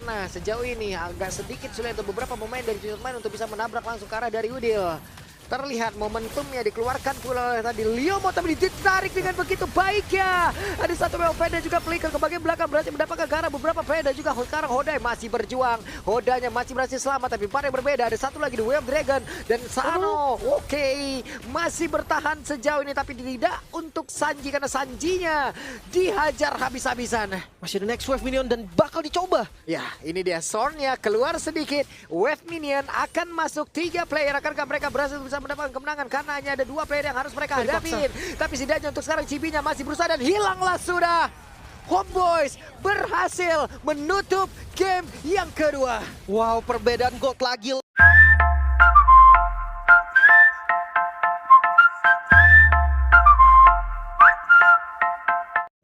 karena sejauh ini agak sedikit sulit untuk beberapa pemain dari Judgment untuk bisa menabrak langsung ke arah dari Udil. Terlihat momentumnya dikeluarkan pula oleh tadi Liomo, tapi ditarik dengan begitu baiknya. Ada satu Wave dan juga Flicker ke bagian belakang berhasil mendapatkan ke arah beberapa Fed dan juga sekarang Hodai masih berjuang. Hodanya masih berhasil selamat, tapi pada yang berbeda ada satu lagi di Wave Dragon dan Sano. Oke, masih bertahan sejauh ini tapi tidak untuk Sanji karena Sanjinya dihajar habis-habisan. Masih ada next wave minion dan bakal dicoba. Ya, ini dia Sornya keluar sedikit. Wave minion akan masuk 3 player. Akankah mereka berhasil bisa mendapatkan kemenangan? Karena hanya ada 2 player yang harus mereka hadapin. Tapi setidaknya untuk sekarang Cibinya masih berusaha dan hilanglah sudah. Homeboys berhasil menutup game yang kedua. Wow, perbedaan gold lagi.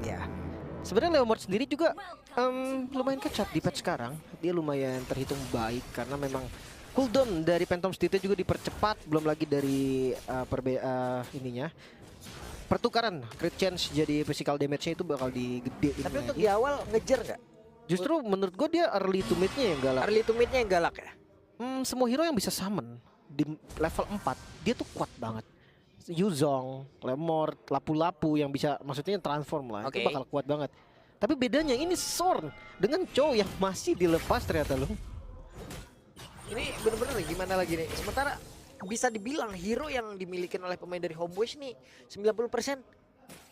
Ya, sebenarnya Leomord sendiri juga lumayan kecat di patch sekarang. Dia lumayan terhitung baik karena memang cooldown dari Phantom State juga dipercepat. Belum lagi dari pertukaran crit chance jadi physical damage-nya itu bakal digedein. Tapi untuk lagi. di awal ngejar nggak? Justru menurut gue dia early to mid-nya yang galak. Early to mid-nya yang galak ya? Semua hero yang bisa summon di level 4 dia tuh kuat banget. Yuzong, Leomord, Lapu-Lapu yang bisa maksudnya transform lah. Oke. Itu bakal kuat banget. Tapi bedanya ini Sorn dengan Chow yang masih dilepas ternyata loh. Ini bener-bener gimana lagi nih? Sementara bisa dibilang hero yang dimiliki oleh pemain dari Homeboys nih 90%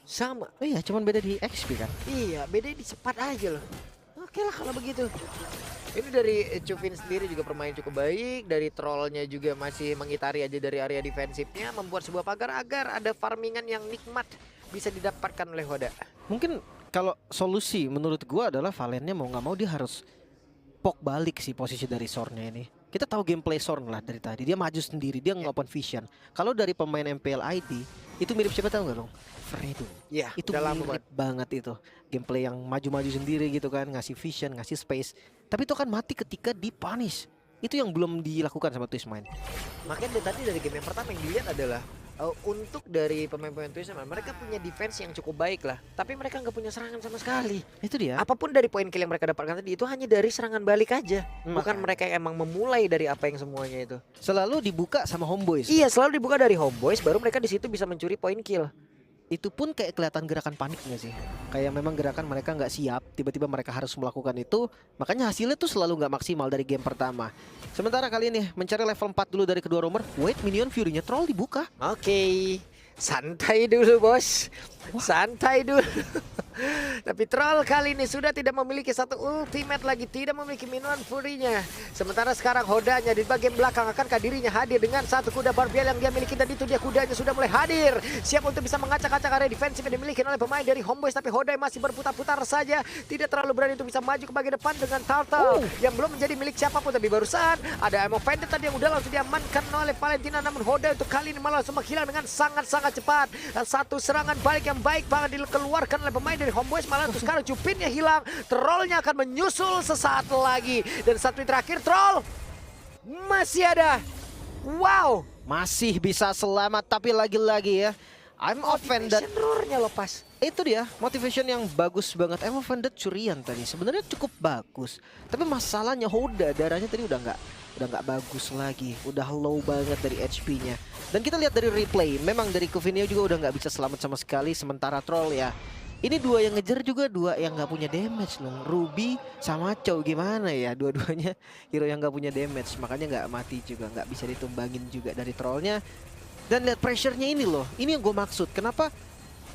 sama. Oh iya, cuman beda di XP kan. Iya, beda di cepat aja loh. Oke lah kalau begitu. Ini dari Chufin sendiri juga bermain cukup baik. Dari trollnya juga masih mengitari aja dari area defensifnya. Membuat sebuah pagar agar ada farmingan yang nikmat bisa didapatkan oleh Hoda. Mungkin kalau solusi menurut gua adalah Valennya mau nggak mau dia harus poke balik sih posisi dari Sornnya ini. Kita tahu gameplay Sorn lah dari tadi. Dia maju sendiri, dia nge-open vision. Kalau dari pemain MPL ID, itu mirip siapa tahu nggak dong? Fredo. Iya, Itu udah lama mirip banget itu. Gameplay yang maju-maju sendiri gitu kan, ngasih vision, ngasih space. Tapi itu kan mati ketika dipunish. Itu yang belum dilakukan sama Twistmind. Makanya tadi dari game yang pertama yang dilihat adalah untuk dari pemain-pemain Twistmind, mereka punya defense yang cukup baik lah. Tapi mereka nggak punya serangan sama sekali. Itu dia. Apapun dari poin kill yang mereka dapatkan tadi itu hanya dari serangan balik aja. Bukan mereka yang emang memulai dari apa yang semuanya itu. Selalu dibuka sama Homeboys. Iya, selalu dibuka dari Homeboys, baru mereka di situ bisa mencuri poin kill. Itu pun kayak kelihatan gerakan panik nggak sih? Kayak memang gerakan mereka nggak siap, tiba-tiba mereka harus melakukan itu, makanya hasilnya tuh selalu nggak maksimal dari game pertama. Sementara kali ini mencari level 4 dulu dari kedua romer, wait minion fury-nya troll dibuka. Oke, santai dulu bos, santai dulu. Tapi troll kali ini sudah tidak memiliki satu ultimate lagi, tidak memiliki minion fury-nya. Sementara sekarang Hodanya di bagian belakang, akankah dirinya hadir dengan satu kuda barbiel yang dia miliki, dan itu dia kudanya sudah mulai hadir, siap untuk bisa mengacak-acak area defensif yang dimiliki oleh pemain dari Homeboys. Tapi Hodai masih berputar-putar saja, tidak terlalu berani untuk bisa maju ke bagian depan dengan Turtle yang belum menjadi milik siapapun. Tapi barusan ada Emo Vendetta tadi yang udah langsung diamankan oleh Valentina, namun Hodai untuk kali ini malah langsung menghilang dengan sangat-sangat cepat. Dan satu serangan balik yang baik banget dikeluarkan oleh pemain dari Homeboys, malah untuk sekarang Cupinnya hilang, trollnya akan menyusul sesaat lagi. Dan satu terakhir troll masih ada. Wow, Masih bisa selamat, tapi lagi-lagi ya, I'm offended. roarnya lepas. Itu dia motivation yang bagus banget. I'm offended curian tadi sebenarnya cukup bagus, tapi masalahnya Hoda darahnya tadi udah nggak bagus lagi, udah low banget dari HP-nya. Dan kita lihat dari replay, memang dari Covinio juga udah nggak bisa selamat sama sekali. Sementara troll ya, ini dua yang ngejar juga dua yang nggak punya damage loh. Ruby sama Chow gimana ya, dua-duanya hero yang nggak punya damage, makanya nggak mati juga, nggak bisa ditumbangin juga dari trollnya. Dan lihat pressure-nya ini loh, ini yang gue maksud. Kenapa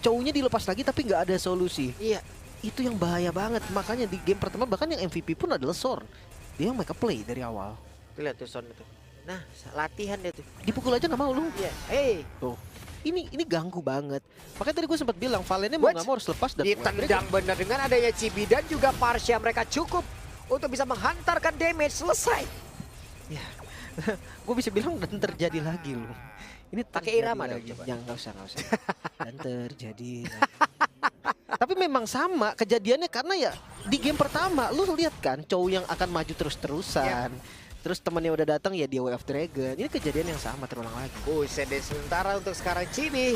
Chow-nya dilepas lagi tapi nggak ada solusi? Iya, Itu yang bahaya banget. Makanya di game pertama bahkan yang MVP pun adalah Sorn. Dia yang mereka play dari awal. tuh lihat tuh Son itu. Nah, latihan dia tuh. Dipukul aja nggak mau lu. Iya, hey. Tuh. Ini ganggu banget. Makanya tadi gue sempat bilang Valennya mau nggak mau harus lepas dan ditendang benar dengan adanya Cibi dan juga Parsha, mereka cukup untuk bisa menghantarkan damage. Selesai. ya. Gue bisa bilang dan terjadi lagi loh. Ini Pakai irama terjadi dong, lagi. coba. Yang nggak usah. Dan terjadi. Tapi memang sama kejadiannya karena ya di game pertama lu lihat kan Chow yang akan maju terus-terusan. Terus temennya udah datang ya dia Way of Dragon. Ini kejadian yang sama terulang lagi. Buset deh, sementara untuk sekarang Chibi.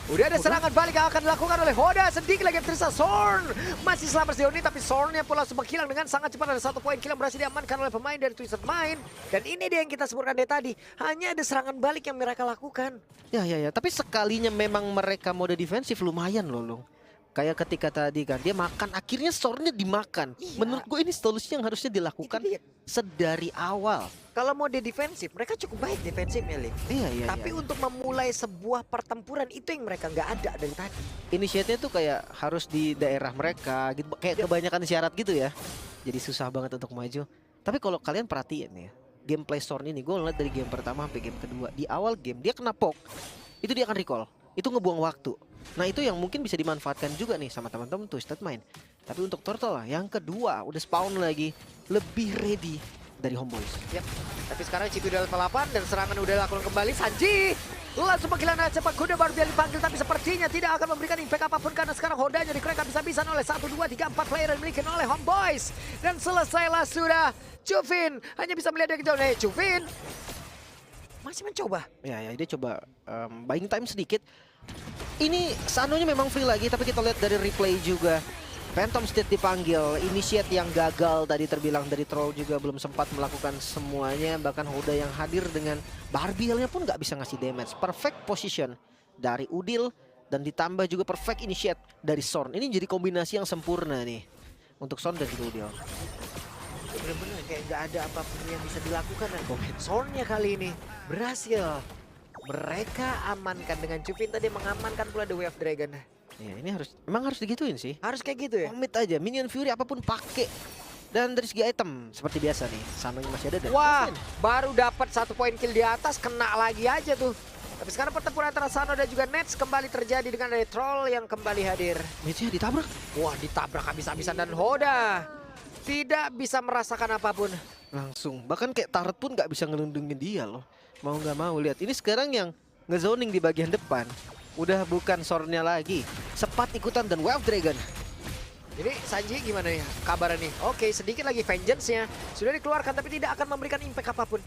Udah ada serangan balik yang akan dilakukan oleh Hoda. Sedikit lagi tersisa Sorn. Masih selamat sejauh ini, tapi Sornnya pula langsung menghilang dengan sangat cepat. Ada 1 poin kill yang berhasil diamankan oleh pemain dari Twisted Mind. Dan ini dia yang kita sebutkan dari tadi. Hanya ada serangan balik yang mereka lakukan. Ya. Tapi sekalinya memang mereka mode defensif lumayan loh, Lung. Kayak ketika tadi kan dia makan, akhirnya Sornnya dimakan. Iya. Menurut gue ini solusi yang harusnya dilakukan Itu dia. sedari awal. Kalau mode defensif, mereka cukup baik defensifnya, Lim. Iya. Tapi untuk memulai sebuah pertempuran itu yang mereka nggak ada dari tadi. Initiate-nya tuh kayak harus di daerah mereka gitu, kayak kebanyakan syarat gitu ya. Jadi susah banget untuk maju. Tapi kalau kalian perhatiin ya, gameplay Sorn ini gue ngeliat dari game pertama sampai game kedua. Di awal game dia kena poke, itu dia akan recall. Itu ngebuang waktu. Nah itu yang mungkin bisa dimanfaatkan juga nih sama teman-teman Twisted Mind. Tapi untuk Turtle lah, yang kedua udah spawn lagi, lebih ready dari Homeboys. Yap. Tapi sekarang Chibi udah level 8 dan serangan udah dilakukan kembali. Sanji langsung panggilan cepat kuda baru dia dipanggil, tapi sepertinya tidak akan memberikan impact apapun karena sekarang Hodanya dikerak habis-habisan oleh 1, 2, 3, 4 player yang dimiliki oleh Homeboys. Dan selesailah sudah. Juvin hanya bisa melihat dari kejauhan. Juvin masih mencoba. Ya dia coba buying time sedikit. Ini Sanonya memang free lagi, tapi kita lihat dari replay juga. Phantom State dipanggil, Initiate yang gagal tadi terbilang dari Troll juga belum sempat melakukan semuanya. Bahkan Hoda yang hadir dengan Barbielnya pun nggak bisa ngasih damage. Perfect position dari Udil dan ditambah juga perfect Initiate dari Sorn. Ini jadi kombinasi yang sempurna nih untuk Sorn dan juga Udil. Bener-bener kayak nggak ada apapun yang bisa dilakukan. Sornnya kali ini berhasil. Mereka amankan dengan Juvin tadi mengamankan pula The Way of Dragon. Ya ini memang harus digituin sih. Harus kayak gitu ya. Komit aja, Minion Fury apapun pakai. Dan dari segi item seperti biasa nih, Sanonya masih ada dan Wah, baru dapat 1 poin kill di atas, kena lagi aja tuh. Tapi sekarang pertempuran antara Sano dan juga Nets kembali terjadi dengan dari Troll yang kembali hadir. Mitsuya ditabrak. Wah, ditabrak habis-habisan dan Hoda tidak bisa merasakan apapun. Langsung, bahkan kayak Turret pun nggak bisa ngelindungin dia loh. Mau nggak mau lihat, ini sekarang yang ngezoning di bagian depan. Udah bukan Sornnya lagi, Sepat ikutan dan Way of Dragon. Jadi Sanji gimana nih kabarnya nih? Oke, sedikit lagi Vengeance-nya sudah dikeluarkan tapi tidak akan memberikan impact apapun.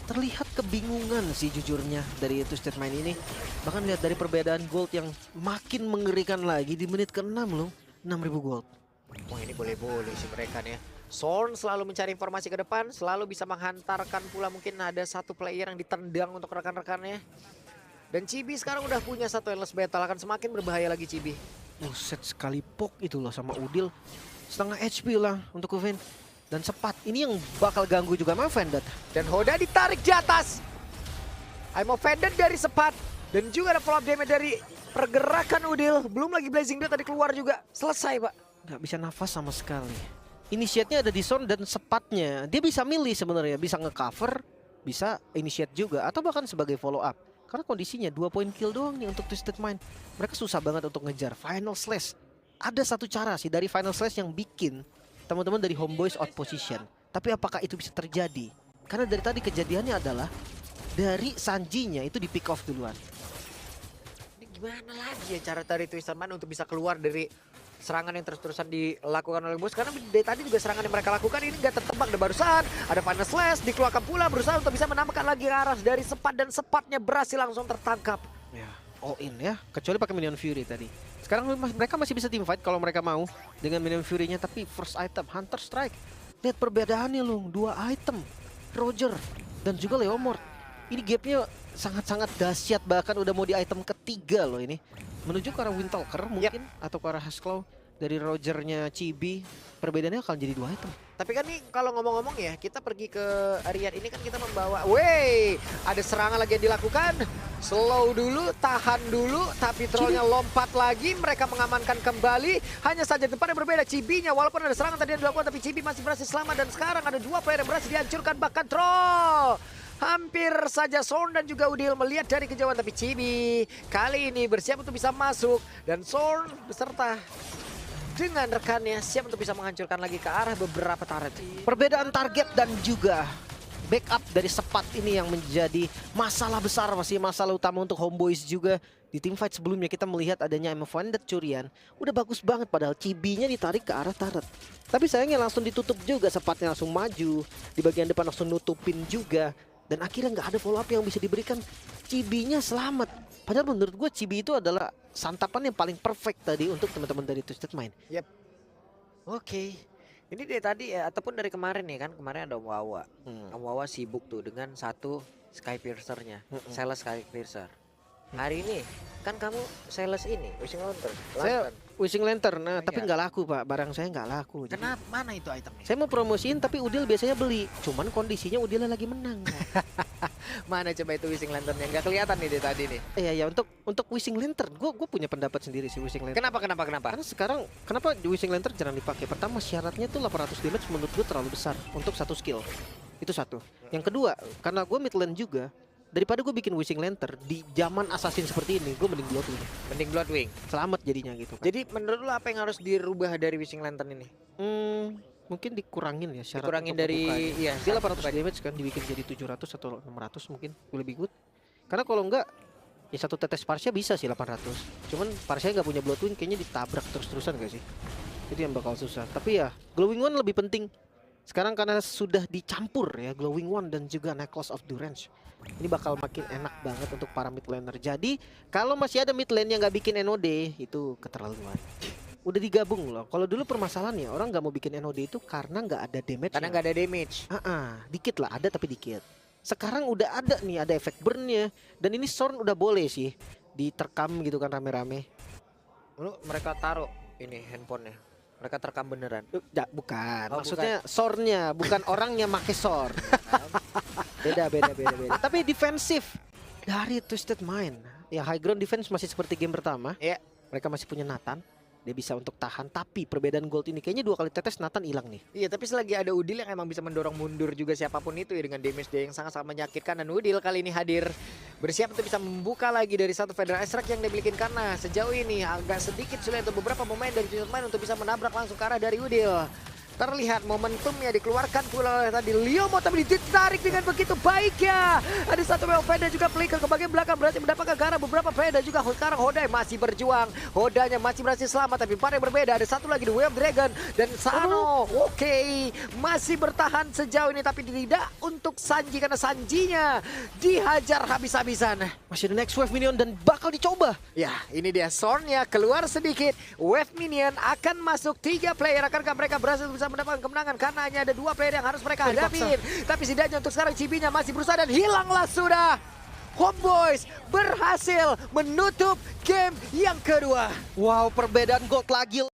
Terlihat kebingungan sih jujurnya dari Twisted Mind ini. Bahkan lihat dari perbedaan gold yang makin mengerikan lagi di menit ke-6 loh. 6.000 gold. Wah, ini boleh-boleh sih mereka nih ya. Sorn selalu mencari informasi ke depan, selalu bisa menghantarkan pula mungkin ada 1 player yang ditendang untuk rekan-rekannya. Dan Chibi sekarang udah punya 1 endless battle, akan semakin berbahaya lagi Chibi. Set sekali poke itu loh sama Udil. Setengah HP lah untuk Kevin. Dan Sepat, ini yang bakal ganggu juga sama Vendetta. Dan Hoda ditarik di atas. I'm offended dari Sepat. Dan juga ada follow up damage dari pergerakan Udil. Belum lagi Blazing Dot tadi keluar juga. Selesai, Pak. Nggak bisa nafas sama sekali. Initiate-nya ada di Sorn dan Sepatnya. Dia bisa milih sebenarnya, bisa ngecover, bisa initiate juga, atau bahkan sebagai follow up. Karena kondisinya 2 poin kill doang nih untuk Twisted Mind. Mereka susah banget untuk ngejar Final Slash. Ada 1 cara sih dari Final Slash yang bikin teman-teman dari Homeboys out position. Tapi apakah itu bisa terjadi? Karena dari tadi kejadiannya adalah dari Sanjinya itu di pick off duluan. Ini gimana lagi ya cara dari Twisted Mind untuk bisa keluar dari serangan yang terus-terusan dilakukan oleh Bos? Karena dari tadi juga serangan yang mereka lakukan ini nggak tertebak. Dan barusan ada Final Slash dikeluarkan pula, berusaha untuk bisa menambahkan lagi arah dari Sepat, dan Sepatnya berhasil langsung tertangkap. Ya, all in ya, kecuali pakai Minion Fury tadi. Sekarang mereka masih bisa team fight kalau mereka mau dengan Minion Fury-nya, tapi first item Hunter Strike. Lihat perbedaannya loh, 2 item. Roger dan juga Leomord. Ini gapnya sangat-sangat dahsyat, bahkan udah mau di item ketiga loh ini. Menuju ke arah Windtalker mungkin, atau ke arah Husklaw dari Rogernya Chibi. Perbedaannya akan jadi 2 item. Tapi kan nih kalau ngomong-ngomong ya, kita pergi ke area ini kan kita membawa, wey, ada serangan lagi yang dilakukan. Slow dulu, tahan dulu, tapi trollnya lompat lagi, mereka mengamankan kembali. Hanya saja tempatnya berbeda, Chibinya walaupun ada serangan tadi yang dilakukan, tapi Chibi masih berhasil selamat. Dan sekarang ada 2 player yang berhasil dihancurkan, bahkan troll. Hampir saja Sorn dan juga Udil melihat dari kejauhan, tapi Chibi kali ini bersiap untuk bisa masuk. Dan Sorn beserta dengan rekannya siap untuk bisa menghancurkan lagi ke arah beberapa turret. Perbedaan target dan juga backup dari Sepat ini yang menjadi masalah besar, masih masalah utama untuk Homeboyz juga. Di teamfight sebelumnya kita melihat adanya Emofundet Curian, udah bagus banget padahal Chibi-nya ditarik ke arah turret. Tapi sayangnya langsung ditutup juga, Sepatnya langsung maju, di bagian depan langsung nutupin juga. Dan akhirnya nggak ada follow up yang bisa diberikan, Chibi-nya selamat. Padahal menurut gue Chibi itu adalah santapan yang paling perfect tadi untuk teman-teman dari Twisted Mind. Oke. Ini dari tadi ya, ataupun dari kemarin nih kan, kemarin ada Wawa. Wawa sibuk tuh dengan satu Sky Piercer-nya, Sales Sky Piercer. Hari ini kan kamu sales ini, Wishing Lantern. Saya Wishing Lantern, tapi nggak laku pak, barang saya nggak laku. Kenapa? Mana itu itemnya? Saya mau promosiin tapi Udil biasanya beli, cuman kondisinya Udil lagi menang. Mana coba itu Wishing Lantern yang nggak kelihatan nih dari tadi nih? Iya ya, untuk Wishing Lantern, gue punya pendapat sendiri sih Wishing Lantern. Kenapa? Karena sekarang kenapa Wishing Lantern jarang dipakai? Pertama syaratnya tuh 800 damage menurut gue terlalu besar untuk satu skill. Itu satu. Yang kedua, karena gue mid lane juga, daripada gue bikin Wishing Lantern di zaman assassin seperti ini, gue mending Bloodwing. Mending Bloodwing. Selamat jadinya gitu kan. Jadi menurut lo apa yang harus dirubah dari Wishing Lantern ini? Mungkin dikurangin ya syarat Dikurangin untuk dari ngebukanya. iya, Dia 800 damage kan dibikin jadi 700 atau 600 mungkin lebih good. Karena kalau enggak ya satu tetes Parsha bisa sih 800. Cuman Parsha nggak punya Bloodwing, kayaknya ditabrak terus-terusan gak sih? Itu yang bakal susah. Tapi ya Glowing One lebih penting. Sekarang karena sudah dicampur ya Glowing One dan juga Necklace of Durance. Ini bakal makin enak banget untuk para mid laner. Jadi kalau masih ada mid lane yang nggak bikin NOD, itu keterlaluan. Udah digabung loh. Kalau dulu permasalahannya orang nggak mau bikin NOD itu karena nggak ada damage. Karena nggak ada damage. Dikit lah, ada tapi dikit. Sekarang udah ada nih, ada efek burnnya. Dan ini Sorn udah boleh sih diterkam gitu kan rame-rame. Mereka taruh ini handphonenya. Mereka terekam beneran. Bukan. Oh, Maksudnya Sornya, bukan orangnya make Sorn. Beda. Tapi defensif dari Twisted Mind. Ya high ground defense masih seperti game pertama. Iya. Mereka masih punya Nathan. Dia bisa untuk tahan, tapi perbedaan gold ini kayaknya 2 kali tetes Nathan hilang nih. Iya, tapi selagi ada Udil yang emang bisa mendorong mundur juga siapapun itu ya dengan damage dia yang sangat-sangat menyakitkan, dan Udil kali ini hadir bersiap untuk bisa membuka lagi dari satu Federal Extract yang dimiliki, karena sejauh ini agak sedikit sulit untuk beberapa pemain dari Twisted Mind untuk bisa menabrak langsung ke arah dari Udil. Terlihat momentumnya dikeluarkan pula oleh tadi Leo Mo, tapi ditarik dengan begitu baiknya. Ada satu Veda juga flicker ke bagian belakang, berarti mendapatkan ke arah beberapa Veda juga. Sekarang Hodai masih berjuang, Hodanya masih berhasil selamat, tapi part yang berbeda. Ada satu lagi di Wave Dragon dan Sano. Oke, masih bertahan sejauh ini, tapi tidak untuk Sanji karena Sanjinya dihajar habis-habisan. Masih ada next wave minion dan bakal dicoba. Ya, ini dia Sornya keluar sedikit. Wave minion akan masuk 3 player. Akankah mereka berhasil bisa mendapatkan kemenangan? Karena hanya ada 2 player yang harus mereka hadapin. Tapi setidaknya untuk sekarang Chibi-nya masih berusaha dan hilanglah sudah. Homeboyz berhasil menutup game yang kedua. Wow, perbedaan gold lagi.